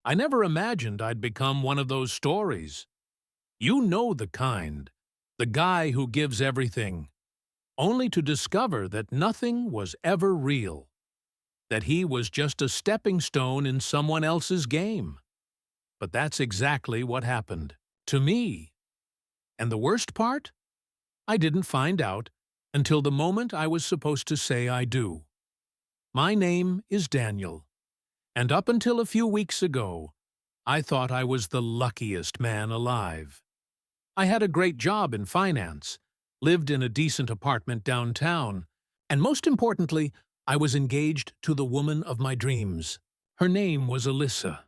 I never imagined I'd become one of those stories. You know the kind. The guy who gives everything, only to discover that nothing was ever real, that he was just a stepping stone in someone else's game. But that's exactly what happened to me. And the worst part? I didn't find out until the moment I was supposed to say I do. My name is Daniel, and up until a few weeks ago, I thought I was the luckiest man alive. I had a great job in finance, lived in a decent apartment downtown, and most importantly, I was engaged to the woman of my dreams. Her name was Alyssa.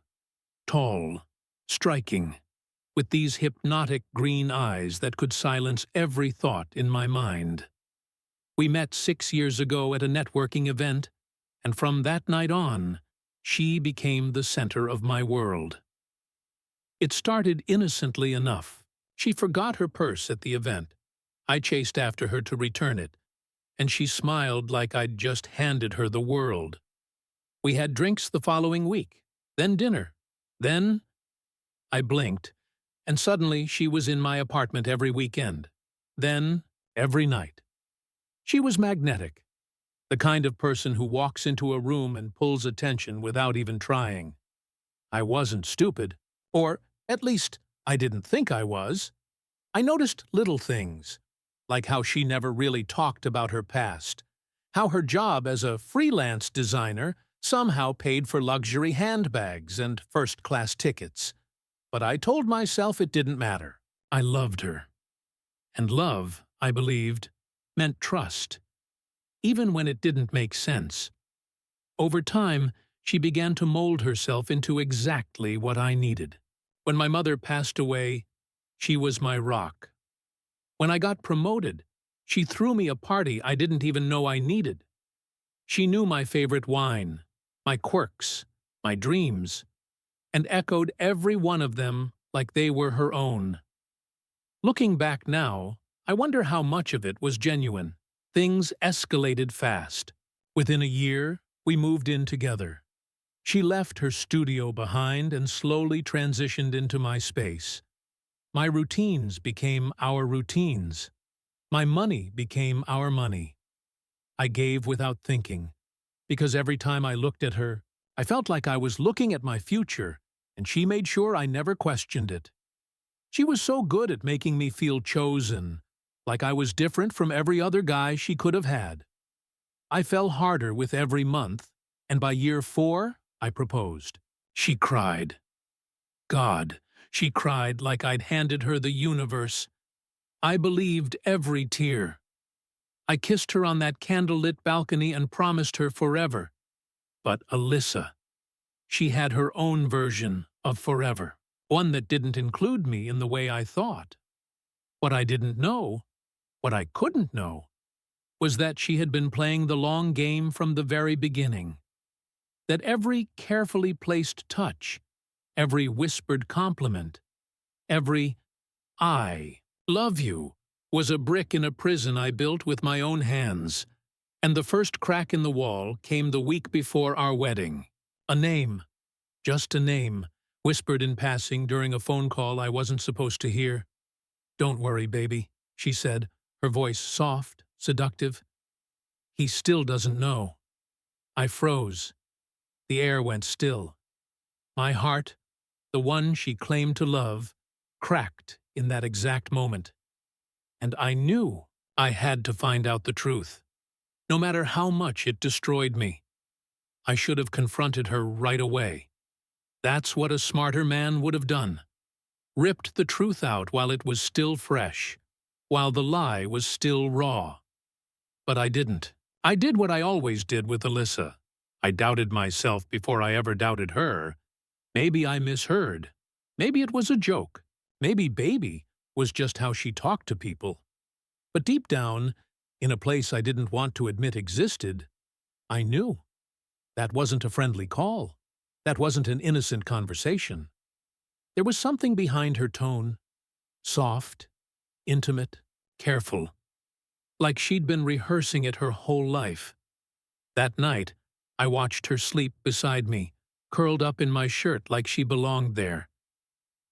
Tall, striking, with these hypnotic green eyes that could silence every thought in my mind. We met 6 years ago at a networking event, and from that night on, she became the center of my world. It started innocently enough. She forgot her purse at the event. I chased after her to return it, and she smiled like I'd just handed her the world. We had drinks the following week, then dinner, then… I blinked, and suddenly she was in my apartment every weekend, then every night. She was magnetic, the kind of person who walks into a room and pulls attention without even trying. I wasn't stupid, or at least I didn't think I was. I noticed little things, like how she never really talked about her past, how her job as a freelance designer somehow paid for luxury handbags and first-class tickets. But I told myself it didn't matter. I loved her. And love, I believed, meant trust, even when it didn't make sense. Over time, she began to mold herself into exactly what I needed. When my mother passed away, she was my rock. When I got promoted, she threw me a party I didn't even know I needed. She knew my favorite wine, my quirks, my dreams, and echoed every one of them like they were her own. Looking back now, I wonder how much of it was genuine. Things escalated fast. Within a year, we moved in together. She left her studio behind and slowly transitioned into my space. My routines became our routines. My money became our money. I gave without thinking, because every time I looked at her, I felt like I was looking at my future, and she made sure I never questioned it. She was so good at making me feel chosen, like I was different from every other guy she could have had. I fell harder with every month, and by year 4, I proposed. She cried. God, she cried like I'd handed her the universe. I believed every tear. I kissed her on that candlelit balcony and promised her forever. But Alyssa, she had her own version of forever, one that didn't include me in the way I thought. What I didn't know, what I couldn't know, was that she had been playing the long game from the very beginning. That every carefully placed touch, every whispered compliment, every "I love you" was a brick in a prison I built with my own hands. And the first crack in the wall came the week before our wedding. A name, just a name, whispered in passing during a phone call I wasn't supposed to hear. "Don't worry, baby," she said, her voice soft, seductive. "He still doesn't know." I froze. The air went still. My heart, the one she claimed to love, cracked in that exact moment. And I knew I had to find out the truth, no matter how much it destroyed me. I should have confronted her right away. That's what a smarter man would have done. Ripped the truth out while it was still fresh, while the lie was still raw. But I didn't. I did what I always did with Alyssa. I doubted myself before I ever doubted her. Maybe I misheard. Maybe it was a joke. Maybe baby was just how she talked to people. But deep down, in a place I didn't want to admit existed, I knew. That wasn't a friendly call. That wasn't an innocent conversation. There was something behind her tone. Soft, intimate, careful. Like she'd been rehearsing it her whole life. That night, I watched her sleep beside me, curled up in my shirt like she belonged there.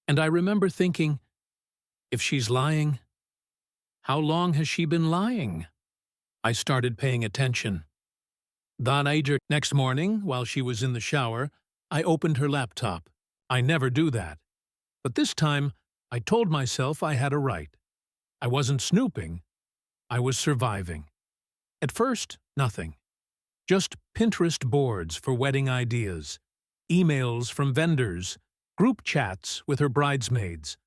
And I remember thinking, if she's lying, how long has she been lying? I started paying attention. Next morning, while she was in the shower, I opened her laptop. I never do that. But this time, I told myself I had a right. I wasn't snooping. I was surviving. At first, nothing. Just Pinterest boards for wedding ideas, emails from vendors, group chats with her bridesmaids.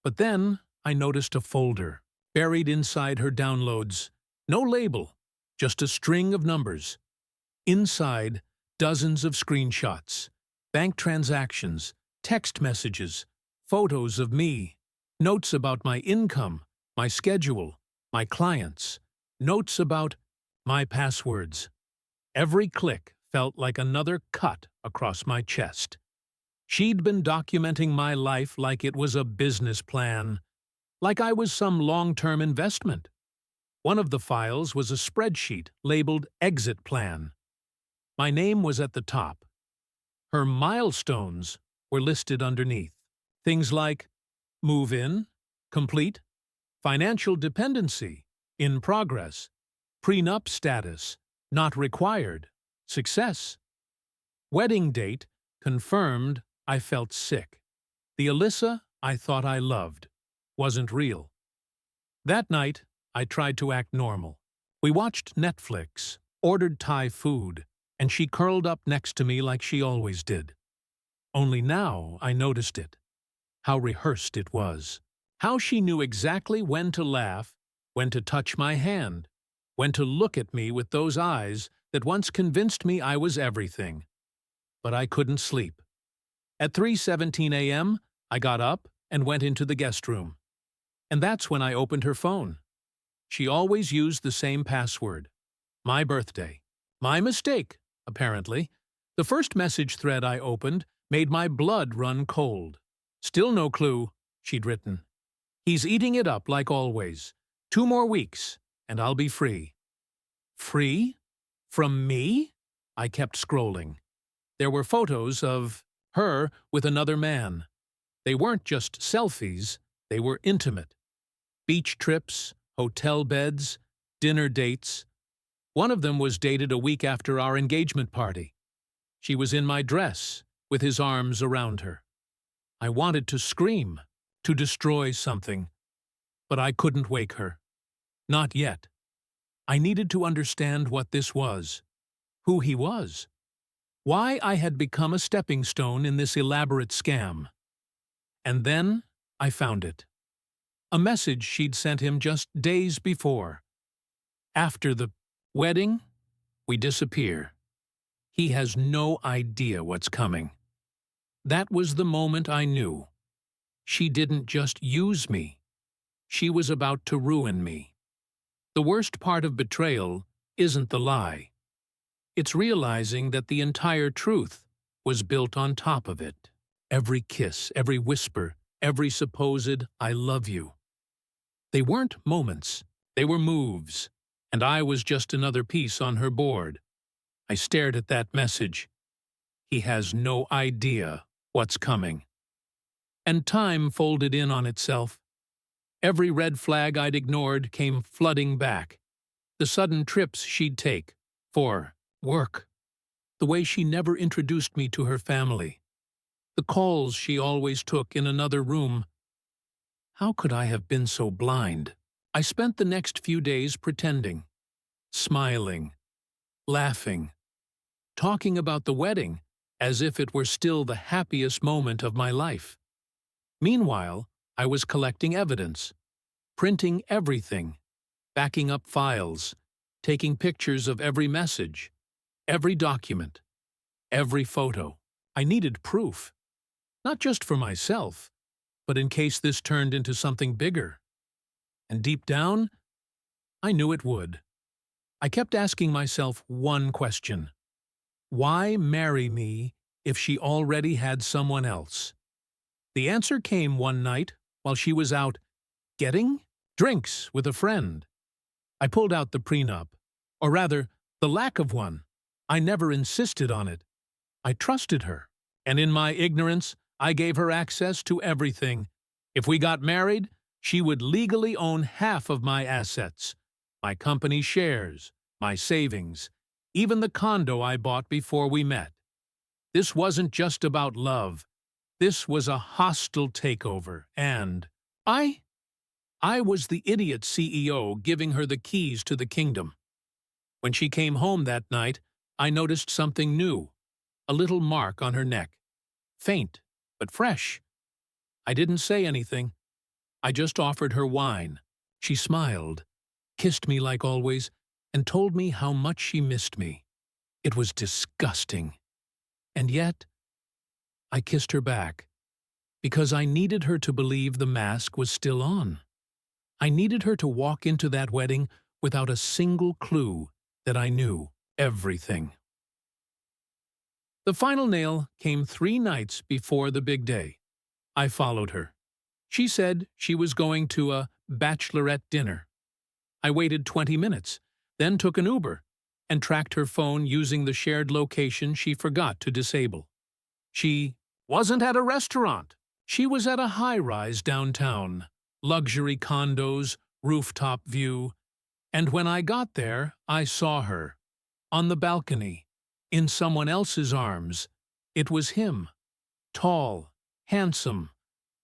But then I noticed a folder buried inside her downloads. No label, just a string of numbers. Inside, dozens of screenshots, bank transactions, text messages, photos of me, notes about my income, my schedule, my clients, notes about my passwords. Every click felt like another cut across my chest. She'd been documenting my life like it was a business plan, like I was some long-term investment. One of the files was a spreadsheet labeled Exit Plan. My name was at the top. Her milestones were listed underneath. Things like move in, complete, financial dependency, in progress, prenup status, not required, success. Wedding date, confirmed. I felt sick. The Alyssa I thought I loved wasn't real. That night, I tried to act normal. We watched Netflix, ordered Thai food, and she curled up next to me like she always did. Only now I noticed it. How rehearsed it was. How she knew exactly when to laugh, when to touch my hand, when to look at me with those eyes that once convinced me I was everything. But I couldn't sleep. At 3:17 a.m., I got up and went into the guest room. And that's when I opened her phone. She always used the same password. My birthday. My mistake, apparently. The first message thread I opened made my blood run cold. Still no clue, she'd written. He's eating it up like always. 2 more weeks, and I'll be free. Free? From me? I kept scrolling. There were photos of her with another man. They weren't just selfies, they were intimate. Beach trips, hotel beds, dinner dates. One of them was dated a week after our engagement party. She was in my dress, with his arms around her. I wanted to scream, to destroy something, but I couldn't wake her. Not yet. I needed to understand what this was, who he was, why I had become a stepping stone in this elaborate scam. And then I found it. A message she'd sent him just days before. After the wedding, we disappear. He has no idea what's coming. That was the moment I knew. She didn't just use me. She was about to ruin me. The worst part of betrayal isn't the lie. It's realizing that the entire truth was built on top of it. Every kiss, every whisper, every supposed "I love you." They weren't moments, they were moves, and I was just another piece on her board. I stared at that message. He has no idea what's coming. And time folded in on itself. Every red flag I'd ignored came flooding back. The sudden trips she'd take for work. The way she never introduced me to her family. The calls she always took in another room. How could I have been so blind? I spent the next few days pretending, smiling, laughing, talking about the wedding as if it were still the happiest moment of my life. Meanwhile, I was collecting evidence, printing everything, backing up files, taking pictures of every message, every document, every photo. I needed proof, not just for myself, but in case this turned into something bigger. And deep down, I knew it would. I kept asking myself one question. Why marry me if she already had someone else? The answer came one night while she was out getting drinks with a friend. I pulled out the prenup, or rather, the lack of one. I never insisted on it. I trusted her, and in my ignorance, I gave her access to everything. If we got married, she would legally own half of my assets, my company shares, my savings, even the condo I bought before we met. This wasn't just about love. This was a hostile takeover, and I was the idiot CEO giving her the keys to the kingdom. When she came home that night, I noticed something new, a little mark on her neck. Faint, but fresh. I didn't say anything. I just offered her wine. She smiled, kissed me like always, and told me how much she missed me. It was disgusting. And yet, I kissed her back, because I needed her to believe the mask was still on. I needed her to walk into that wedding without a single clue that I knew everything. The final nail came 3 nights before the big day. I followed her. She said she was going to a bachelorette dinner. I waited 20 minutes, then took an Uber, and tracked her phone using the shared location she forgot to disable. She wasn't at a restaurant. She was at a high-rise downtown, luxury condos, rooftop view, and when I got there, I saw her, on the balcony, in someone else's arms. It was him, tall, handsome,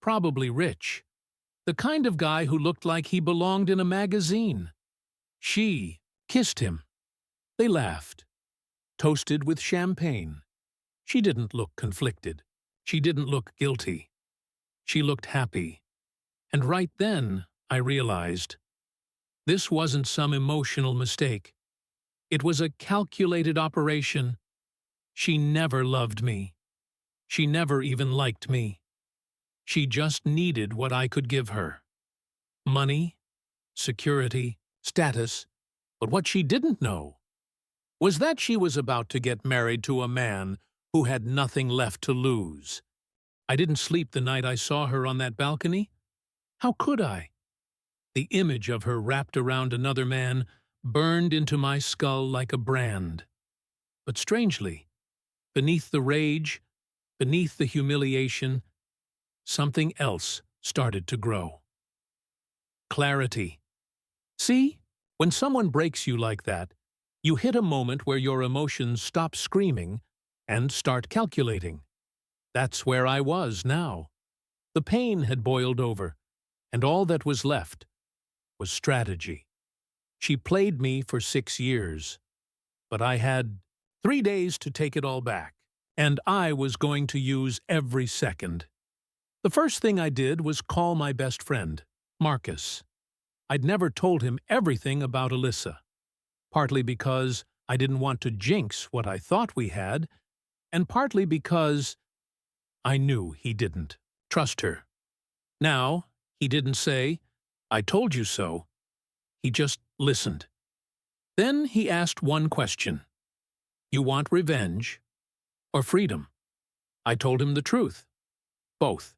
probably rich, the kind of guy who looked like he belonged in a magazine. She kissed him. They laughed, toasted with champagne. She didn't look conflicted. She didn't look guilty. She looked happy. And right then, I realized, this wasn't some emotional mistake. It was a calculated operation. She never loved me. She never even liked me. She just needed what I could give her. Money, security, status, but what she didn't know was that she was about to get married to a man who had nothing left to lose. I didn't sleep the night I saw her on that balcony. How could I? The image of her wrapped around another man burned into my skull like a brand. But strangely, beneath the rage, beneath the humiliation, something else started to grow. Clarity. See, when someone breaks you like that, you hit a moment where your emotions stop screaming and start calculating. That's where I was now. The pain had boiled over, and all that was left was strategy. She played me for 6 years, but I had 3 days to take it all back, and I was going to use every second. The first thing I did was call my best friend, Marcus. I'd never told him everything about Alyssa, partly because I didn't want to jinx what I thought we had, and partly because I knew he didn't trust her. Now, he didn't say, "I told you so." He just listened. Then he asked one question. "You want revenge or freedom?" I told him the truth. Both.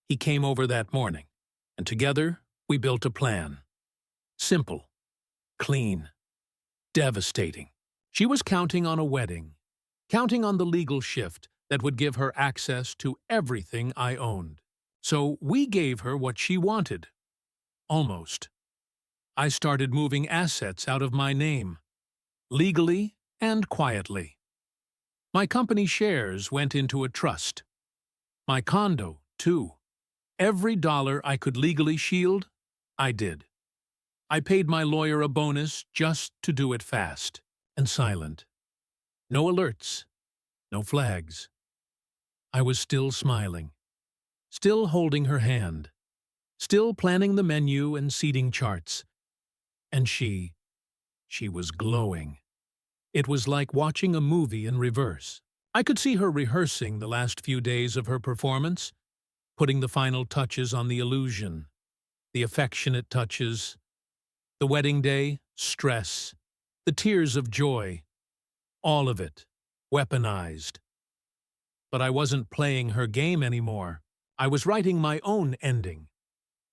He came over that morning, and together we built a plan. Simple, clean, devastating. She was counting on a wedding, counting on the legal shift that would give her access to everything I owned. So we gave her what she wanted. Almost. I started moving assets out of my name, legally and quietly. My company shares went into a trust. My condo, too. Every dollar I could legally shield, I did. I paid my lawyer a bonus just to do it fast and silent. No alerts, no flags. I was still smiling, still holding her hand, still planning the menu and seating charts. And she was glowing. It was like watching a movie in reverse. I could see her rehearsing the last few days of her performance, putting the final touches on the illusion, the affectionate touches, the wedding day, stress, the tears of joy, all of it, weaponized. But I wasn't playing her game anymore. I was writing my own ending.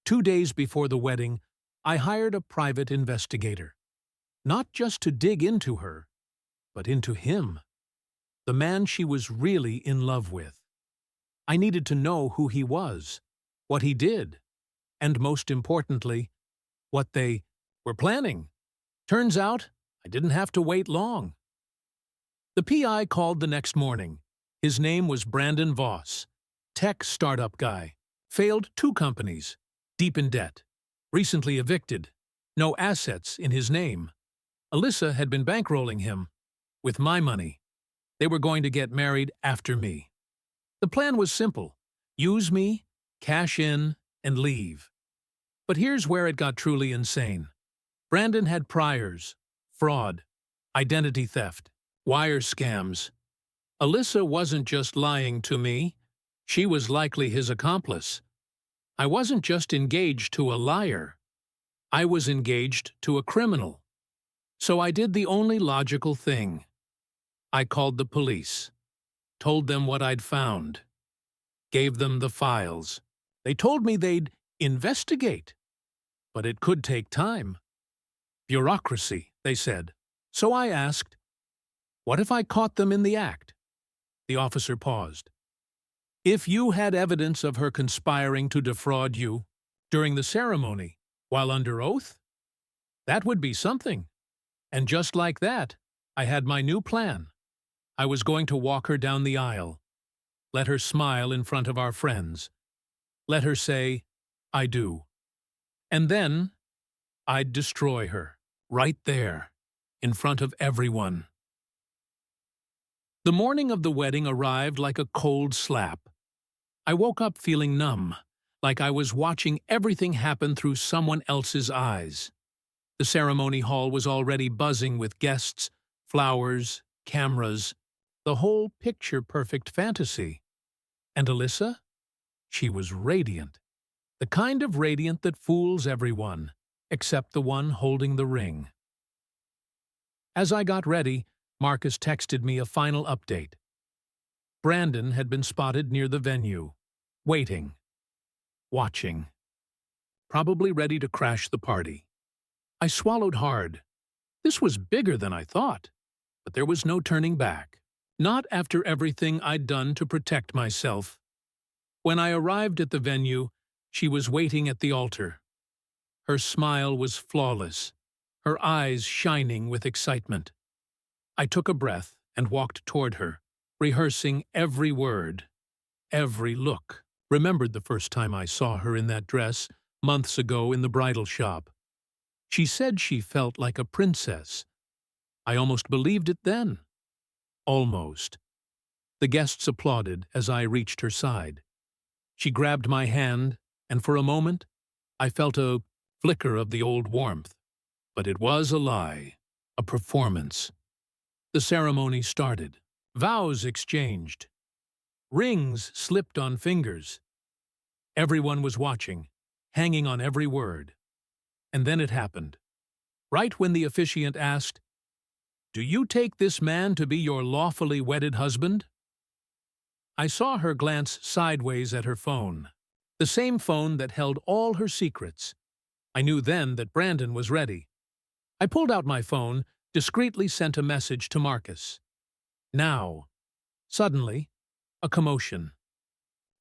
2 days before the wedding, I hired a private investigator, not just to dig into her, but into him. the man she was really in love with. I needed to know who he was, what he did, and most importantly, what they were planning. Turns out, I didn't have to wait long. The PI called the next morning. His name was Brandon Voss, tech startup guy, failed 2 companies, deep in debt, recently evicted, no assets in his name. Alyssa had been bankrolling him with my money. They were going to get married after me. The plan was simple: use me, cash in, and leave. But here's where it got truly insane. Brandon had priors, fraud, identity theft, wire scams. Alyssa wasn't just lying to me, she was likely his accomplice. I wasn't just engaged to a liar, I was engaged to a criminal. So I did the only logical thing. I called the police, told them what I'd found, gave them the files. They told me they'd investigate, but it could take time. Bureaucracy, they said. So I asked, what if I caught them in the act? The officer paused. If you had evidence of her conspiring to defraud you during the ceremony while under oath, that would be something. And just like that, I had my new plan. I was going to walk her down the aisle, let her smile in front of our friends, let her say, I do. And then I'd destroy her, right there, in front of everyone. The morning of the wedding arrived like a cold slap. I woke up feeling numb, like I was watching everything happen through someone else's eyes. The ceremony hall was already buzzing with guests, flowers, cameras, the whole picture-perfect fantasy. And Alyssa? She was radiant. The kind of radiant that fools everyone, except the one holding the ring. As I got ready, Marcus texted me a final update. Brandon had been spotted near the venue, waiting, watching, probably ready to crash the party. I swallowed hard. This was bigger than I thought, but there was no turning back. Not after everything I'd done to protect myself. When I arrived at the venue, she was waiting at the altar. Her smile was flawless, her eyes shining with excitement. I took a breath and walked toward her, rehearsing every word, every look. Remembered the first time I saw her in that dress, months ago in the bridal shop. She said she felt like a princess. I almost believed it then. Almost. The guests applauded as I reached her side. She grabbed my hand, and for a moment, I felt a flicker of the old warmth. But it was a lie, a performance. The ceremony started. Vows exchanged. Rings slipped on fingers. Everyone was watching, hanging on every word. And then it happened. Right when the officiant asked, "Do you take this man to be your lawfully wedded husband?" I saw her glance sideways at her phone, the same phone that held all her secrets. I knew then that Brandon was ready. I pulled out my phone, discreetly sent a message to Marcus. Now. Suddenly, a commotion.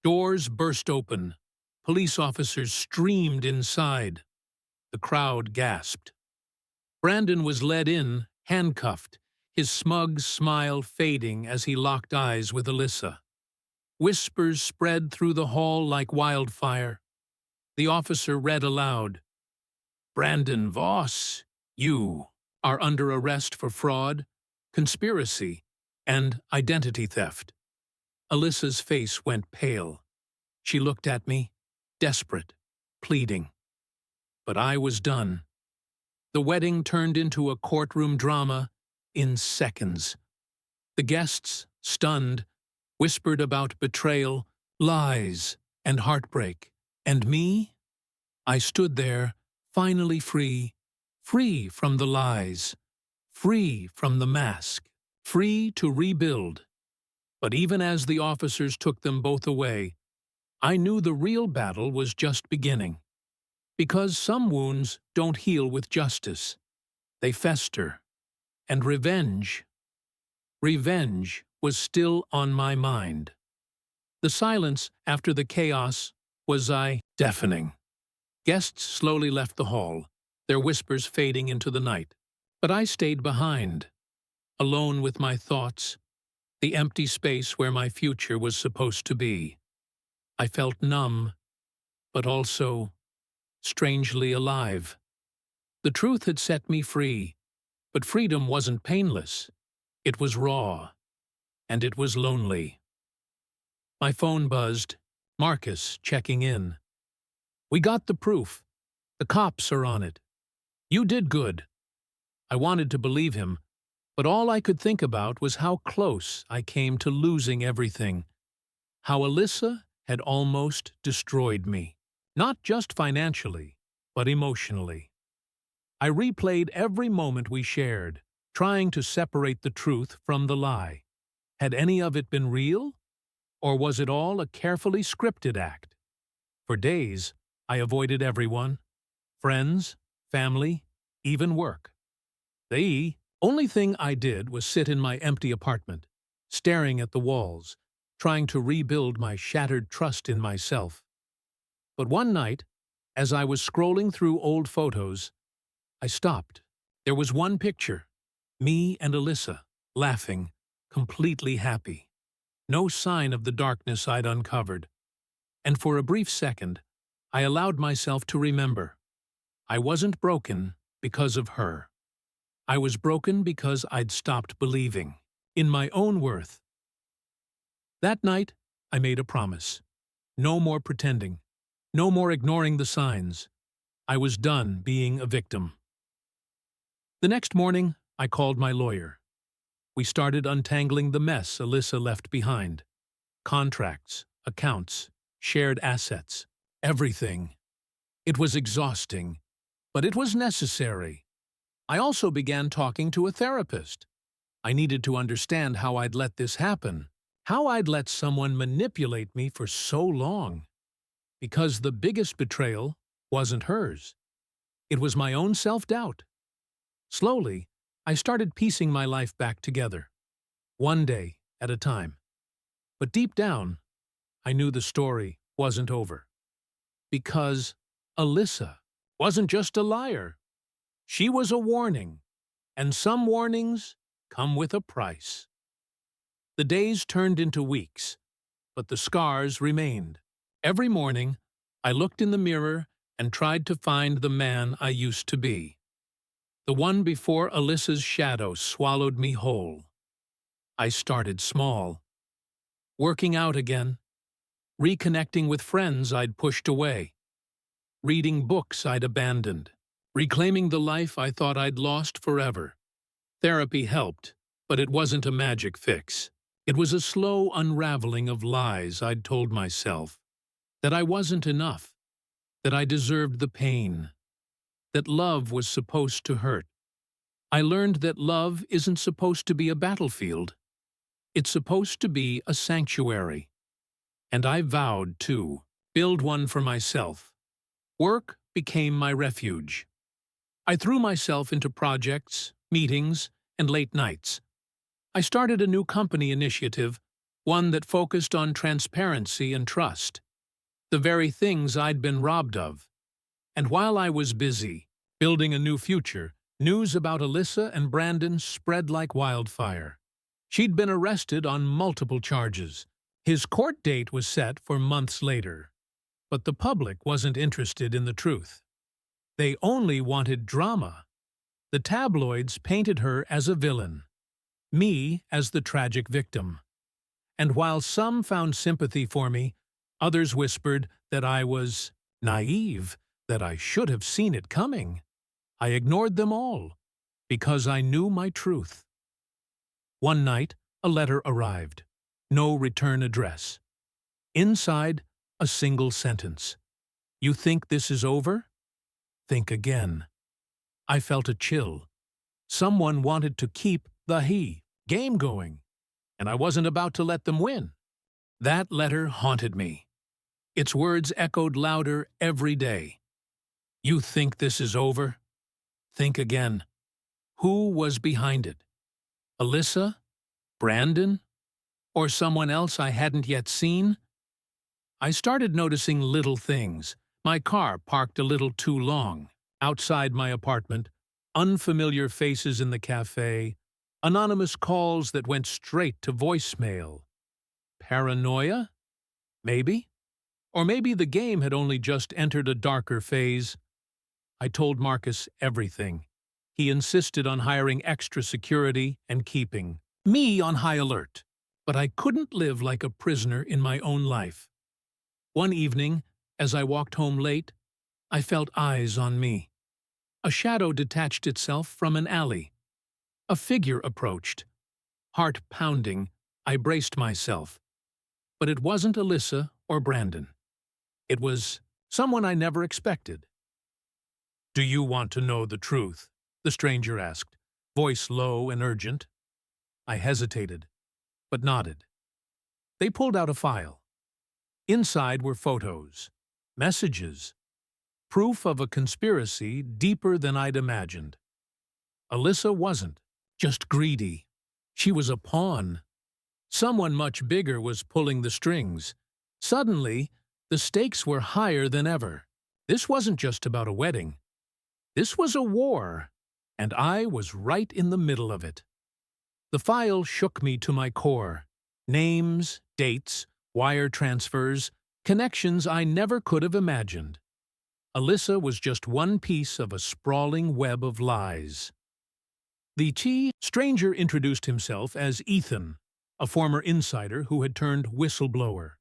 Doors burst open. Police officers streamed inside. The crowd gasped. Brandon was led in, handcuffed, his smug smile fading as he locked eyes with Alyssa. Whispers spread through the hall like wildfire. The officer read aloud, "Brandon Voss, you are under arrest for fraud, conspiracy, and identity theft." Alyssa's face went pale. She looked at me, desperate, pleading. But I was done. The wedding turned into a courtroom drama in seconds. The guests, stunned, whispered about betrayal, lies, and heartbreak. And me? I stood there, finally free, free from the lies, free from the mask, free to rebuild. But even as the officers took them both away, I knew the real battle was just beginning. Because some wounds don't heal with justice. They fester. And revenge was still on my mind. The silence after the chaos was deafening. Guests slowly left the hall, their whispers fading into the night. But I stayed behind, alone with my thoughts, the empty space where my future was supposed to be. I felt numb, but also strangely alive. The truth had set me free, but freedom wasn't painless. It was raw, and it was lonely. My phone buzzed, Marcus checking in. "We got the proof. The cops are on it. You did good." I wanted to believe him, but all I could think about was how close I came to losing everything. How Alyssa had almost destroyed me. Not just financially, but emotionally. I replayed every moment we shared, trying to separate the truth from the lie. Had any of it been real? Or was it all a carefully scripted act? For days, I avoided everyone. Friends, family, even work. The only thing I did was sit in my empty apartment, staring at the walls, trying to rebuild my shattered trust in myself. But one night, as I was scrolling through old photos, I stopped. There was one picture, me and Alyssa, laughing, completely happy. No sign of the darkness I'd uncovered. And for a brief second, I allowed myself to remember. I wasn't broken because of her. I was broken because I'd stopped believing in my own worth. That night, I made a promise. No more pretending. No more ignoring the signs. I was done being a victim. The next morning, I called my lawyer. We started untangling the mess Alyssa left behind. Contracts, accounts, shared assets, everything. It was exhausting, but it was necessary. I also began talking to a therapist. I needed to understand how I'd let this happen, how I'd let someone manipulate me for so long. Because the biggest betrayal wasn't hers. It was my own self-doubt. Slowly, I started piecing my life back together, one day at a time. But deep down, I knew the story wasn't over. Because Alyssa wasn't just a liar. She was a warning, and some warnings come with a price. The days turned into weeks, but the scars remained. Every morning, I looked in the mirror and tried to find the man I used to be. The one before Alyssa's shadow swallowed me whole. I started small. Working out again, reconnecting with friends I'd pushed away, reading books I'd abandoned, reclaiming the life I thought I'd lost forever. Therapy helped, but it wasn't a magic fix. It was a slow unraveling of lies I'd told myself. That I wasn't enough, that I deserved the pain, that love was supposed to hurt. I learned that love isn't supposed to be a battlefield. It's supposed to be a sanctuary. And I vowed to build one for myself. Work became my refuge. I threw myself into projects, meetings, and late nights. I started a new company initiative, one that focused on transparency and trust, the very things I'd been robbed of. And while I was busy building a new future, news about Alyssa and Brandon spread like wildfire. She'd been arrested on multiple charges. His court date was set for months later. But the public wasn't interested in the truth. They only wanted drama. The tabloids painted her as a villain, me as the tragic victim. And while some found sympathy for me, others whispered that I was naive, that I should have seen it coming. I ignored them all, because I knew my truth. One night, a letter arrived. No return address. Inside, a single sentence. "You think this is over? Think again." I felt a chill. Someone wanted to keep the game going, and I wasn't about to let them win. That letter haunted me. Its words echoed louder every day. "You think this is over? Think again." Who was behind it? Alyssa? Brandon? Or someone else I hadn't yet seen? I started noticing little things. My car parked a little too long. Outside my apartment, unfamiliar faces in the cafe, anonymous calls that went straight to voicemail. Paranoia? Maybe? Or maybe the game had only just entered a darker phase. I told Marcus everything. He insisted on hiring extra security and keeping me on high alert. But I couldn't live like a prisoner in my own life. One evening, as I walked home late, I felt eyes on me. A shadow detached itself from an alley. A figure approached. Heart pounding, I braced myself. But it wasn't Alyssa or Brandon. It was someone I never expected. "Do you want to know the truth?" the stranger asked, voice low and urgent. I hesitated, but nodded. They pulled out a file. Inside were photos, messages, proof of a conspiracy deeper than I'd imagined. Alyssa wasn't just greedy. She was a pawn. Someone much bigger was pulling the strings. Suddenly, the stakes were higher than ever. This wasn't just about a wedding. This was a war, and I was right in the middle of it. The file shook me to my core. Names, dates, wire transfers, connections I never could have imagined. Alyssa was just one piece of a sprawling web of lies. The stranger introduced himself as Ethan, a former insider who had turned whistleblower.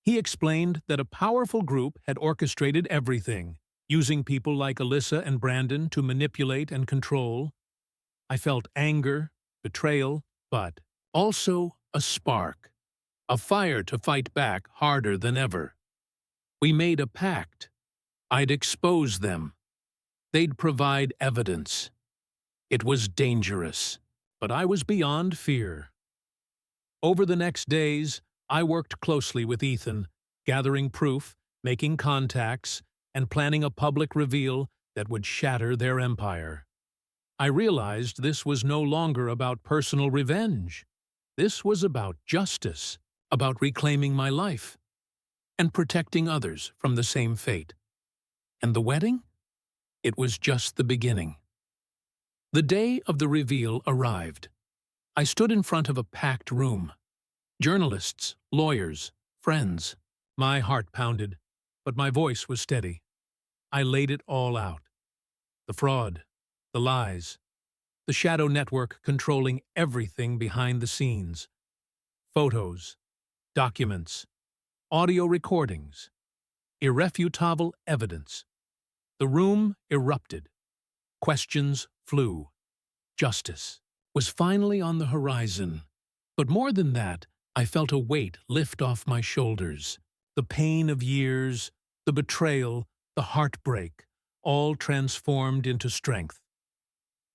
He explained that a powerful group had orchestrated everything, using people like Alyssa and Brandon to manipulate and control. I felt anger, betrayal, but also a spark, a fire to fight back harder than ever. We made a pact. I'd expose them. They'd provide evidence. It was dangerous, but I was beyond fear. Over the next days, I worked closely with Ethan, gathering proof, making contacts, and planning a public reveal that would shatter their empire. I realized this was no longer about personal revenge. This was about justice, about reclaiming my life, and protecting others from the same fate. And the wedding? It was just the beginning. The day of the reveal arrived. I stood in front of a packed room. Journalists, lawyers, friends. My heart pounded, but my voice was steady. I laid it all out. The fraud, the lies, the shadow network controlling everything behind the scenes. Photos, documents, audio recordings, irrefutable evidence. The room erupted. Questions flew. Justice was finally on the horizon. But more than that, I felt a weight lift off my shoulders. The pain of years, the betrayal, the heartbreak, all transformed into strength.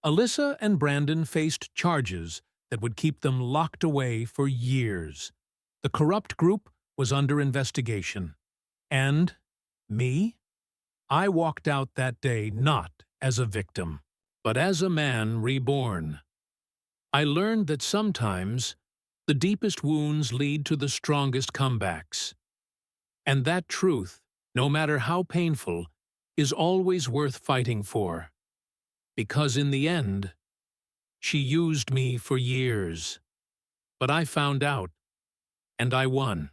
Alyssa and Brandon faced charges that would keep them locked away for years. The corrupt group was under investigation. And me? I walked out that day not as a victim, but as a man reborn. I learned that sometimes the deepest wounds lead to the strongest comebacks. And that truth, no matter how painful, is always worth fighting for. Because in the end, she used me for years. But I found out, and I won.